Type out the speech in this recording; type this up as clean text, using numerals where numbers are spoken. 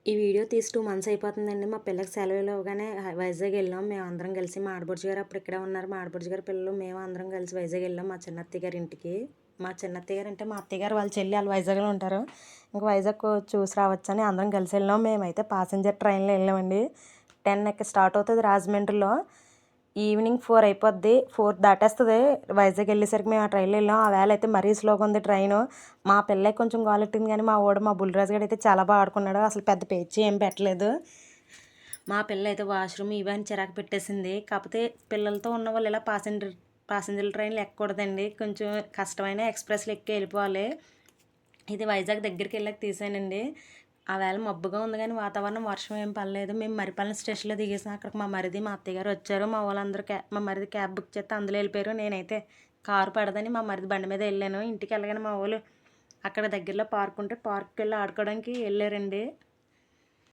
ఈ వీడియో తీసి 2 మంత్స్ అయిపోతుందండి. మా పిల్లకి సెలవులు ఇవ్వగానే వైజాగ్ వెళ్ళాం. మేమందరం కలిసి మా ఆడపడుచు గారు అప్పుడు ఇక్కడే ఉన్నారు. మా ఆడపడుచు గారి పిల్లలు మేము అందరం కలిసి వైజాగ్ వెళ్ళాం మా చిన్నత్తయ్య గారి ఇంటికి. మా చిన్నత్తయ్య గారు అంటే మా అత్తయ్య గారు వాళ్ళ చెల్లి ఆళ్ళు వైజాగ్‌లో ఉంటారు. ఇంక వైజాగ్ చూసి రావచ్చని అందరం కలిసి వెళ్ళాం. మేమైతే ప్యాసింజర్ ట్రైన్‌లో వెళ్ళామండి. 10కి స్టార్ట్ అవుతది రాజమండ్రిలో. ఈవినింగ్ 4 అయిపోద్ది. 4 దాటేస్తది. వైజాగ్ వెళ్ళేసరికి మేము ఆ ట్రైన్‌లో వెళ్ళాం. ఆ వేళ అయితే మరీ స్లోగా ఉంది ట్రైను. మా పిల్లే కొంచెం గోలెట్టింది కానీ మా బుల్లిరాజు గాడైతే చాలా బాగా ఆడుకున్నాడు. అసలు పెద్ద పేచీ ఏం పెట్టలేదు. మా పిల్ల అయితే వాష్‌రూమ్ ఇవన్నీ చిరాకు పెట్టేసింది. కాకపోతే పిల్లలతో ఉన్నవాళ్ళు ఇలా ప్యాసింజర్ ట్రైన్‌లు ఎక్కకూడదండి. కొంచెం కష్టమైన ఎక్స్‌ప్రెస్‌లు ఎక్కి వెళ్ళిపోవాలి. ఇది వైజాగ్ దగ్గరికెళ్ళాక తీసానండి. ఆ వేళ మబ్బుగా ఉంది గానీ వాతావరణం వర్షం ఏం పడలేదు. మేము మరిపాలెం స్టేషన్‌లో దిగేసాం. అక్కడికి మా మరిది, మా అత్తయ్య గారు వచ్చారు. మా వోళ్ళందరూ మా మరిది క్యాబ్ బుక్ చేస్తే అందులో వెళ్ళిపోయారు. నేనైతే కారు పడదని మా మరిది బండి మీద వెళ్ళాను. ఇంటికెళ్ళగానే మా వోళ్ళు అక్కడ దగ్గరలో పార్క్ ఉంటే పార్క్‌కెళ్ళి ఆడుకోవడానికి వెళ్ళారండి.